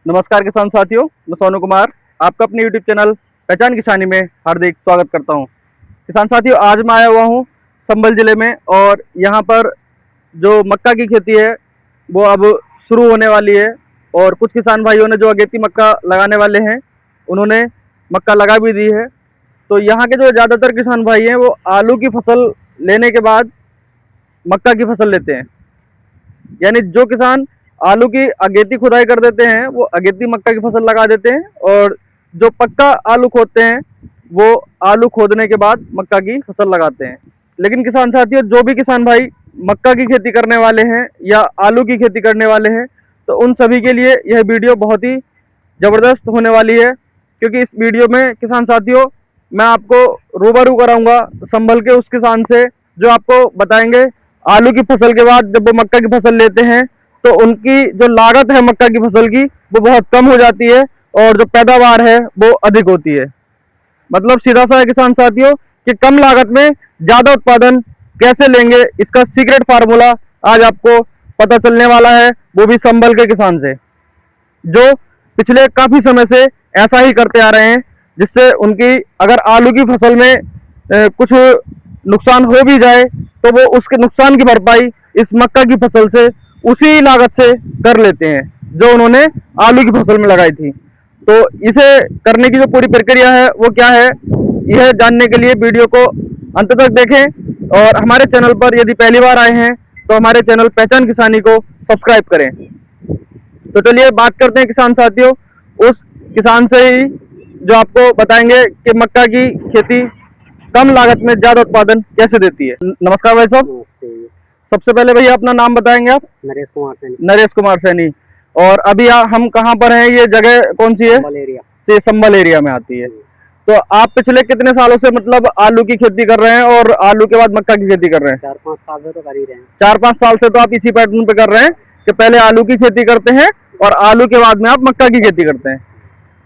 नमस्कार किसान साथियों, मैं सोनू कुमार आपका अपने YouTube चैनल पहचान किसानी में हार्दिक स्वागत करता हूं। किसान साथियों, आज मैं आया हुआ हूं संभल जिले में और यहां पर जो मक्का की खेती है वो अब शुरू होने वाली है और कुछ किसान भाइयों ने जो अगेती मक्का लगाने वाले हैं उन्होंने मक्का लगा भी दी है। तो यहाँ के जो ज़्यादातर किसान भाई हैं वो आलू की फसल लेने के बाद मक्का की फसल लेते हैं, यानी जो किसान आलू की अगेती खुदाई कर देते हैं वो अगेती मक्का की फसल लगा देते हैं और जो पक्का आलू खोदते हैं वो आलू खोदने के बाद मक्का की फसल लगाते हैं। लेकिन किसान साथियों, जो भी किसान भाई मक्का की खेती करने वाले हैं या आलू की खेती करने वाले हैं तो उन सभी के लिए यह वीडियो बहुत ही ज़बरदस्त होने वाली है, क्योंकि इस वीडियो में किसान साथियों मैं आपको रूबरू कराऊंगा संभल के उस किसान से जो आपको बताएंगे आलू की फसल के बाद जब वो मक्का की फसल लेते हैं तो उनकी जो लागत है मक्का की फसल की वो बहुत कम हो जाती है और जो पैदावार है वो अधिक होती है। मतलब सीधा सा है किसान साथियों कि कम लागत में ज़्यादा उत्पादन कैसे लेंगे, इसका सीक्रेट फार्मूला आज आपको पता चलने वाला है, वो भी संभल के किसान से जो पिछले काफ़ी समय से ऐसा ही करते आ रहे हैं, जिससे उनकी अगर आलू की फसल में कुछ नुकसान हो भी जाए तो वो उसके नुकसान की भरपाई इस मक्का की फसल से उसी लागत से कर लेते हैं जो उन्होंने आलू की फसल में लगाई थी। तो इसे करने की जो पूरी प्रक्रिया है वो क्या है, यह जानने के लिए वीडियो को अंत तक देखें और हमारे चैनल पर यदि पहली बार आए हैं तो हमारे चैनल पहचान किसानी को सब्सक्राइब करें। तो चलिए बात करते हैं किसान साथियों उस किसान से ही जो आपको बताएंगे कि मक्का की खेती कम लागत में ज्यादा उत्पादन कैसे देती है। नमस्कार भाई साहब, सबसे पहले भैया अपना नाम बताएंगे आप? नरेश कुमार सैनी। नरेश कुमार सैनी। और अभी हम कहाँ पर हैं, ये जगह कौन सी है? संभल एरिया से संभल एरिया में आती है। तो आप पिछले कितने सालों से मतलब आलू की खेती कर रहे हैं और आलू के बाद मक्का की खेती कर रहे हैं? 4-5 साल से तो कर ही रहे हैं। 4-5 साल से तो आप इसी पैटर्न पे कर रहे हैं कि पहले आलू की खेती करते हैं और आलू के बाद में आप मक्का की खेती करते हैं।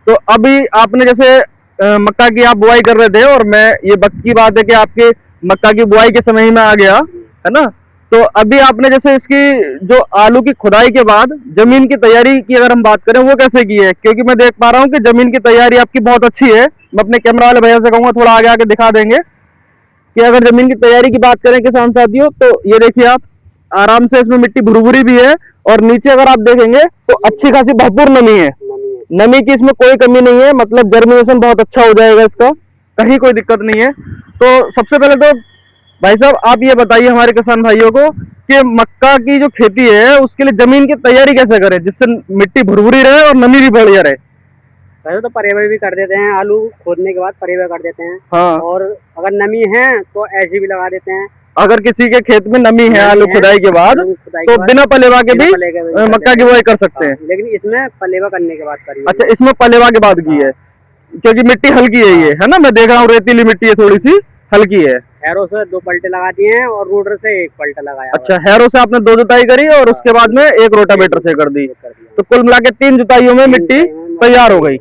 तो अभी आपने जैसे मक्का की आप बुआई कर रहे थे और मैं ये वक्त की बात है कि आपके मक्का की बुआई के समय ही में आ गया है ना। तो अभी आपने जैसे इसकी जो आलू की खुदाई के बाद जमीन की तैयारी की अगर हम बात करें वो कैसे की है, क्योंकि मैं देख पा रहा हूँ कि जमीन की तैयारी आपकी बहुत अच्छी है। मैं अपने कैमरा वाले भैया से कहूँगा थोड़ा आगे आके दिखा देंगे कि अगर जमीन की तैयारी की बात करें किसान साथियों तो ये देखिए आप आराम से इसमें मिट्टी भुरभुरी भी है और नीचे अगर आप देखेंगे तो अच्छी खासी भरपूर नमी है। नमी की इसमें कोई कमी नहीं है, मतलब जर्मिनेशन बहुत अच्छा हो जाएगा इसका, कहीं कोई दिक्कत नहीं है। तो सबसे पहले तो भाई साहब आप ये बताइए हमारे किसान भाइयों को कि मक्का की जो खेती है उसके लिए जमीन की तैयारी कैसे करें जिससे मिट्टी भुरभुरी रहे और नमी भी बढ़िया रहे। पहले तो परेवा भी कर देते हैं, आलू खोदने के बाद परेवा कर देते हैं। हाँ। और अगर नमी है तो ऐसी भी लगा देते हैं। अगर किसी के खेत में नमी है आलू खुदाई के बाद तो बिना पलेवा के भी मक्का की बुआई कर सकते हैं। लेकिन इसमें पलेवा करने के बाद करिए। अच्छा, इसमें पलेवा के बाद की है क्योंकि मिट्टी हल्की है ये, है ना। मैं देख रहा हूँ रेतीली मिट्टी है, थोड़ी सी हल्की है। हैरो से 2 पलटे लगा दिए हैं और रोटर से 1 पलटा लगाया। अच्छा, हैरो से आपने 2 जुताई करी और उसके बाद में 1 रोटावेटर से कर दी, तो कुल मिला के 3 जुताइयों में मिट्टी तैयार हो गई।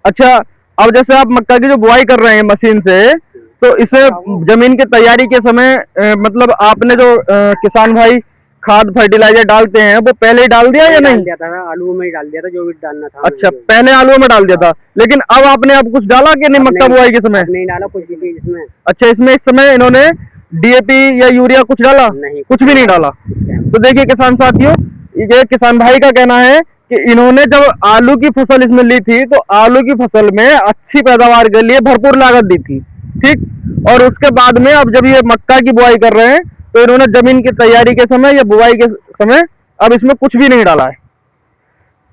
अच्छा, अब जैसे आप मक्का की जो बुआई कर रहे हैं मशीन से, तो इसे जमीन की तैयारी के समय मतलब आपने जो किसान भाई खाद फर्टिलाइजर डालते हैं वो पहले ही डाल दिया या नहीं? दिया था, आलू में ही डाल दिया था जो भी डालना था। अच्छा, पहले आलू में डाल दिया था, लेकिन अब आपने अब कुछ डाला कि नहीं मक्का बुआई के समय? नहीं डाला कुछ भी इसमें। अच्छा, इसमें इस समय इन्होंने डीएपी या यूरिया कुछ डाला? नहीं, कुछ भी नहीं डाला। तो देखिए किसान साथियों, ये किसान भाई का कहना है कि इन्होंने जब आलू की फसल इसमें ली थी तो आलू की फसल में अच्छी पैदावार के लिए भरपूर लागत दी थी, ठीक। और उसके बाद में अब जब ये मक्का की बुआई कर रहे हैं तो इन्होंने जमीन की तैयारी के समय या बुआई के समय अब इसमें कुछ भी नहीं डाला है।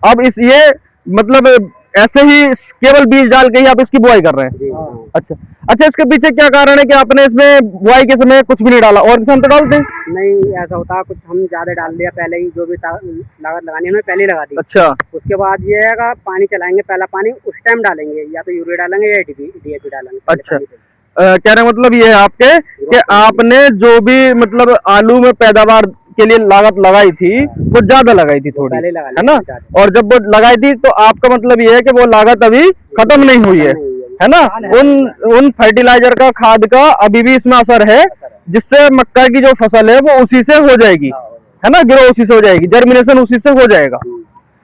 अब इस ये मतलब ऐसे ही केवल बीज डाल के ही आप इसकी बुआई कर रहे हैं। अच्छा अच्छा, इसके पीछे क्या कारण है कि आपने इसमें बुआई के समय कुछ भी नहीं डाला? और किसान तो डालते हैं? नहीं, ऐसा होता है कुछ हम ज्यादा डाल दिया पहले ही, जो भी लागत लगानी है पहले ही लगा दी। अच्छा, उसके बाद ये है पानी चलाएंगे, पहला पानी उस टाइम डालेंगे, या तो यूरिया डालेंगे या डीएपी डालेंगे। अच्छा, कहने मतलब ये है आपके कि आपने जो भी मतलब आलू में पैदावार के लिए लागत लगाई थी वो ज्यादा लगाई थी थोड़ी, है ना। और जब वो लगाई थी तो आपका मतलब ये है कि वो लागत अभी खत्म नहीं हुई है ना। उन फर्टिलाइजर का, खाद का अभी भी इसमें असर है, जिससे मक्का की जो फसल है वो उसी से हो जाएगी, है ना, ग्रो उसी से हो जाएगी, जर्मिनेशन उसी से हो जाएगा।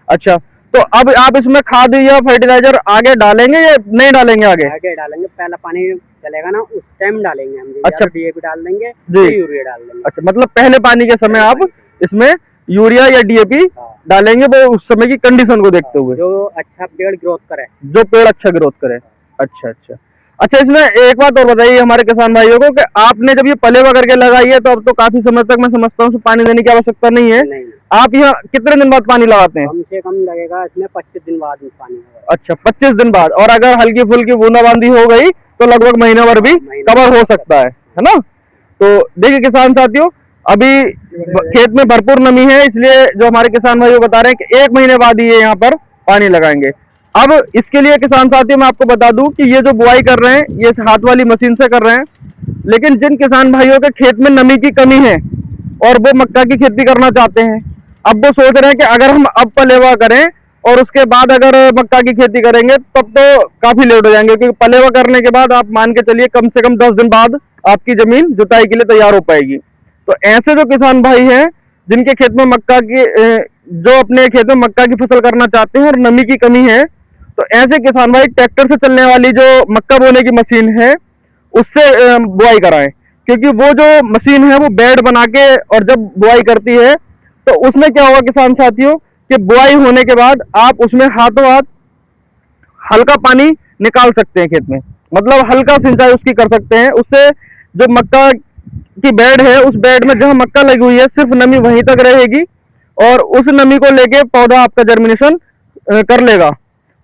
अच्छा, तो अब आप इसमें खाद या फर्टिलाइजर आगे डालेंगे या नहीं डालेंगे? आगे डालेंगे, पहला पानी चलेगा ना उस टाइम डालेंगे हम। अच्छा, डीएपी डाल देंगे जी, या यूरिया डाल देंगे। अच्छा, मतलब पहले पानी के समय आप इसमें यूरिया या डीएपी डालेंगे, वो उस समय की कंडीशन को देखते हुए, जो अच्छा पेड़ ग्रोथ करे, जो पेड़ अच्छा ग्रोथ करे। अच्छा अच्छा अच्छा, इसमें एक बात और बताइए हमारे किसान भाइयों को कि आपने जब ये पलेवा करके लगाई है तो अब तो काफी समय तक मैं समझता हूँ पानी देने की आवश्यकता नहीं है। नहीं, आप यहाँ कितने दिन बाद पानी लगाते हैं? कम से कम लगेगा इसमें 25 दिन बाद पानी होगा। अच्छा, 25 दिन बाद। और अगर हल्की फुल्की बूंदाबांदी हो गई तो लगभग महीने भर भी कवर हो सकता है ना? तो देखिए किसान साथियों, अभी खेत में भरपूर नमी है, इसलिए जो हमारे किसान भाइयों बता रहे हैं कि 1 महीने बाद ही ये यहाँ पर पानी लगाएंगे। अब इसके लिए किसान साथियों मैं आपको बता दूं कि ये जो बुआई कर रहे हैं ये हाथ वाली मशीन से कर रहे हैं, लेकिन जिन किसान भाइयों के खेत में नमी की कमी है और वो मक्का की खेती करना चाहते हैं, अब वो सोच रहे हैं कि अगर हम अब पलेवा करें और उसके बाद अगर मक्का की खेती करेंगे तब तो काफी लेट हो जाएंगे, क्योंकि पलेवा करने के बाद आप मान के चलिए कम से कम 10 दिन बाद आपकी जमीन जुताई के लिए तैयार हो पाएगी। तो ऐसे जो किसान भाई हैं जिनके खेत में मक्का की जो अपने खेत में मक्का की फसल करना चाहते हैं और नमी की कमी है, तो ऐसे किसान भाई ट्रैक्टर से चलने वाली जो मक्का बोने की मशीन है उससे बुआई कराएं, क्योंकि वो जो मशीन है वो बेड बना के और जब बुआई करती है तो उसमें क्या होगा किसान साथियों कि बुआई होने के बाद आप उसमें हाथों हाथ हल्का पानी निकाल सकते हैं खेत में, मतलब हल्का सिंचाई उसकी कर सकते हैं। उससे जो मक्का की बेड है उस बेड में जहां मक्का लगी हुई है सिर्फ नमी वहीं तक रहेगी और उस नमी को लेके पौधा आपका जर्मिनेशन कर लेगा।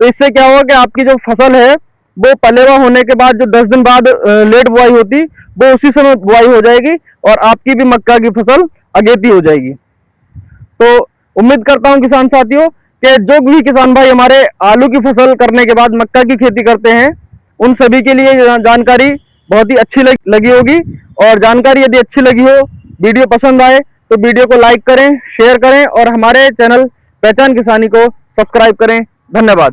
तो इससे क्या होगा कि आपकी जो फसल है वो पलेवा होने के बाद जो 10 दिन बाद लेट बुआई होती वो उसी समय बुआई हो जाएगी और आपकी भी मक्का की फसल अगेती हो जाएगी। तो उम्मीद करता हूं किसान साथियों कि जो भी किसान भाई हमारे आलू की फसल करने के बाद मक्का की खेती करते हैं उन सभी के लिए जानकारी बहुत ही अच्छी लगी होगी। और जानकारी यदि अच्छी लगी हो, वीडियो पसंद आए तो वीडियो को लाइक करें, शेयर करें और हमारे चैनल पहचान किसानी को सब्सक्राइब करें। धन्यवाद।